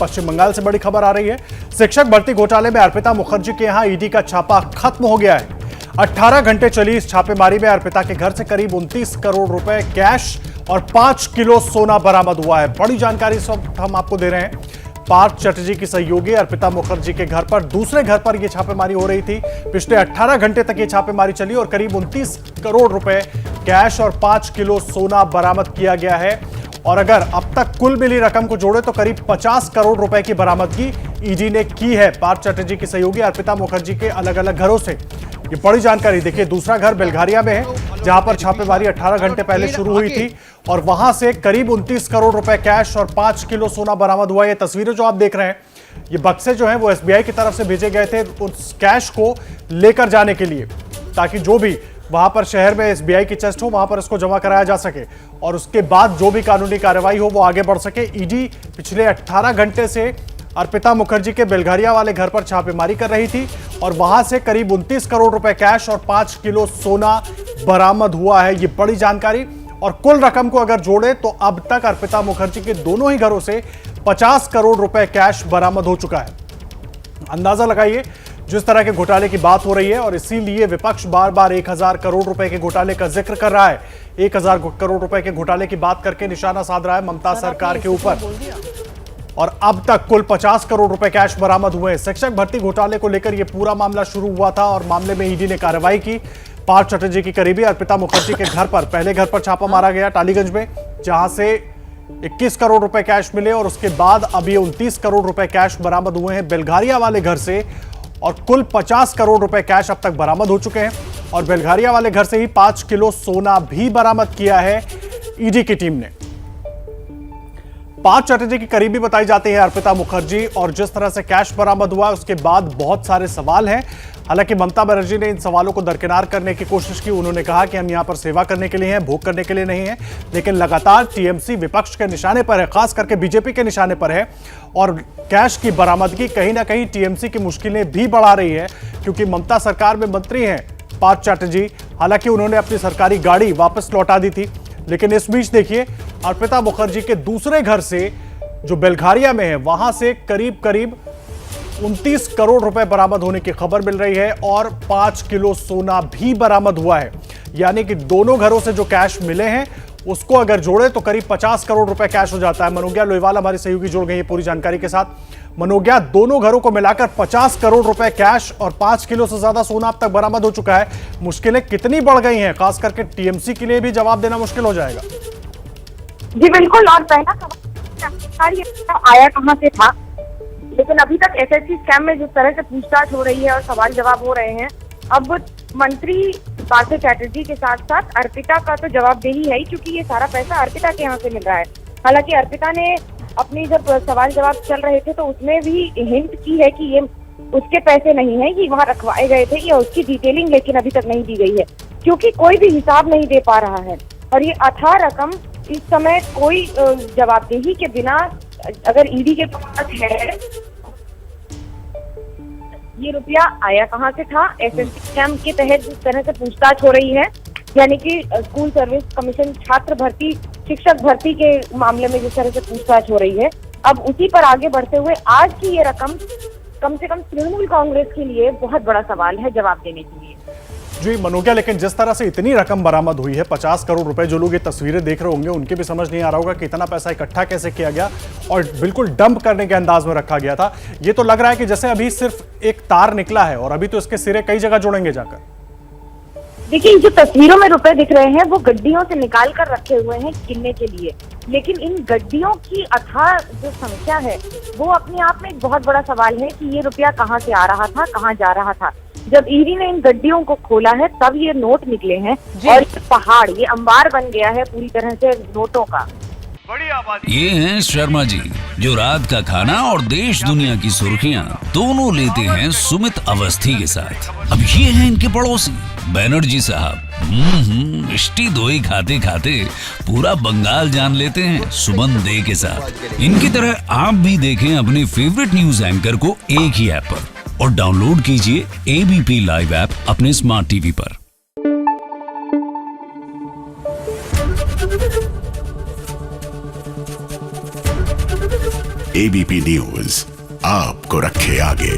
पश्चिम बंगाल से बड़ी खबर आ रही है। शिक्षक भर्ती घोटाले में अर्पिता मुखर्जी के यहां ईडी का छापा खत्म हो गया है। 18 घंटे चली इस छापेमारी में अर्पिता के घर से करीब 29 करोड़ रुपए कैश और 5 किलो सोना बरामद हुआ है। बड़ी जानकारी इस वक्त हम आपको दे रहे हैं। पार्थ चटर्जी की सहयोगी अर्पिता मुखर्जी के घर पर, दूसरे घर पर यह छापेमारी हो रही थी। पिछले 18 घंटे तक यह छापेमारी चली और करीब 29 करोड़ रुपए कैश और 5 किलो सोना बरामद किया गया है। और अगर अब तक कुल मिली रकम को जोड़े तो करीब 50 करोड़ रुपए की बरामदगी ईडी ने की है पार्थ चटर्जी की सहयोगी अर्पिता मुखर्जी के अलग अलग घरों से। ये बड़ी जानकारी देखिए। दूसरा घर बेलघारिया में है, जहां पर छापेमारी 18 घंटे पहले शुरू हुई थी और वहां से करीब 29 करोड़ रुपए कैश और 5 किलो सोना बरामद हुआ। ये तस्वीरें जो आप देख रहे हैं, ये बक्से जो हैं वो एसबीआई की तरफ से भेजे गए थे उस कैश को लेकर जाने के लिए, ताकि जो भी वहां पर शहर में एसबीआई की चेस्ट हो वहां पर इसको जमा कराया जा सके और उसके बाद जो भी कानूनी कार्रवाई हो वो आगे बढ़ सके। ईडी पिछले 18 घंटे से अर्पिता मुखर्जी के बेलघारिया वाले घर पर छापेमारी कर रही थी और वहां से करीब 29 करोड़ रुपए कैश और 5 किलो सोना बरामद हुआ है। ये बड़ी जानकारी। और कुल रकम को अगर जोड़े तो अब तक अर्पिता मुखर्जी के दोनों ही घरों से 50 करोड़ रुपए कैश बरामद हो चुका है। अंदाजा लगाइए जिस तरह के घोटाले की बात हो रही है, और इसीलिए विपक्ष बार बार 1000 करोड़ रुपए के घोटाले का जिक्र कर रहा है। 1000 करोड़ रुपए के घोटाले की बात करके निशाना साध रहा है ममता सरकार के ऊपर। और अब तक कुल 50 करोड़ रुपए कैश बरामद हुए। शिक्षक भर्ती घोटाले को लेकर यह पूरा मामला शुरू हुआ था और मामले में ईडी ने कार्रवाई की। पार्थ चटर्जी की करीबी अर्पिता मुखर्जी के घर पर, पहले घर पर छापा मारा गया टालीगंज में, जहां से 21 करोड़ रुपए कैश मिले और उसके बाद अभी 29 करोड़ रुपए कैश बरामद हुए हैं बेलघारिया वाले घर से। और कुल 50 करोड़ रुपए कैश अब तक बरामद हो चुके हैं और बेलघारिया वाले घर से ही 5 किलो सोना भी बरामद किया है ईडी की टीम ने। पार्थ चटर्जी की करीबी बताई जाती है अर्पिता मुखर्जी, और जिस तरह से कैश बरामद हुआ उसके बाद बहुत सारे सवाल हैं। हालांकि ममता बनर्जी ने इन सवालों को दरकिनार करने की कोशिश की। उन्होंने कहा कि हम यहां पर सेवा करने के लिए हैं, भोग करने के लिए नहीं है। लेकिन लगातार टीएमसी विपक्ष के निशाने पर है, खास करके बीजेपी के निशाने पर है। और कैश की बरामदगी कहीं ना कहीं टीएमसी की मुश्किलें भी बढ़ा रही है, क्योंकि ममता सरकार में मंत्री हैं पार्थ चटर्जी। हालांकि उन्होंने अपनी सरकारी गाड़ी वापस लौटा दी थी, लेकिन इस बीच देखिए अर्पिता मुखर्जी के दूसरे घर से जो बेलघारिया में है वहां से करीब 29 करोड़ रुपए बरामद होने की खबर मिल रही है और 5 किलो सोना भी बरामद हुआ है। यानी कि दोनों घरों से जो कैश मिले हैं उसको अगर जोड़े तो करीब 50 करोड़ रुपए कैश हो जाता है। मनोज्ञा लोईवाल हमारी सहयोगी जुड़ गई है पूरी जानकारी के साथ। मनोज्ञा, दोनों घरों को मिलाकर 50 करोड़ रुपए कैश और 5 किलो से ज्यादा सोना अब तक बरामद हो चुका है। मुश्किलें कितनी बढ़ गई हैं, खास करके टीएमसी के लिए भी जवाब देना मुश्किल हो जाएगा। जी बिल्कुल। और पहला सवाल आया कहां से था, लेकिन अभी तक एसएससी स्कैम में जिस तरह से पूछताछ हो रही है और सवाल जवाब हो रहे हैं, अब मंत्री पार्थ चटर्जी के साथ साथ अर्पिता का तो जवाबदेही है ही, क्योंकि ये सारा पैसा अर्पिता के यहाँ से मिल रहा है। हालांकि अर्पिता ने अपनी जब सवाल जवाब चल रहे थे तो उसमें भी हिंट की है कि ये उसके पैसे नहीं है, कि वहाँ रखवाए गए थे, या उसकी डिटेलिंग लेकिन अभी तक नहीं दी गई है, क्योंकि कोई भी हिसाब नहीं दे पा रहा है। और ये अथाह रकम इस समय कोई जवाबदेही के बिना अगर ईडी के पास है, ये रुपया आया कहां से था। एसएससी स्कैम के तहत जिस तरह से पूछताछ हो रही है, यानी कि स्कूल सर्विस कमीशन छात्र भर्ती, शिक्षक भर्ती के मामले में जिस तरह से पूछताछ हो रही है, अब उसी पर आगे बढ़ते हुए आज की ये रकम कम से कम तृणमूल कांग्रेस के लिए बहुत बड़ा सवाल है जवाब देने के लिए। जी मनोज्ञा, लेकिन जिस तरह से इतनी रकम बरामद हुई है 50 करोड़ रुपए, जो लोग ये तस्वीरें देख रहे होंगे उनके भी समझ नहीं आ रहा होगा कि इतना पैसा इकट्ठा कैसे किया गया और बिल्कुल डंप करने के अंदाज में रखा गया था। ये तो लग रहा है कि जैसे अभी सिर्फ एक तार निकला है और अभी तो इसके सिरे कई जगह जुड़ेंगे जाकर। देखिए, जो तस्वीरों में रुपए दिख रहे हैं वो गड्डियों से निकाल कर रखे हुए हैं गिनने के लिए, लेकिन इन गड्डियों की अथाह जो संख्या है वो अपने आप में एक बहुत बड़ा सवाल है कि ये रुपया कहाँ से आ रहा था, कहाँ जा रहा था। जब ईडी ने इन गड्डियों को खोला है तब ये नोट निकले हैं और ये पहाड़, ये अंबार बन गया है पूरी तरह से नोटों का। ये हैं शर्मा जी, जो रात का खाना और देश दुनिया की सुर्खियां दोनों लेते हैं सुमित अवस्थी के साथ। अब ये हैं इनके पड़ोसी बनर्जी साहब। मिष्टी दोई खाते खाते पूरा बंगाल जान लेते हैं सुमन दे के साथ। इनकी तरह आप भी देखें अपने फेवरेट न्यूज एंकर को एक ही ऐप पर और डाउनलोड कीजिए एबीपी लाइव ऐप अपने स्मार्ट टीवी पर। एबीपी न्यूज आपको रखे आगे।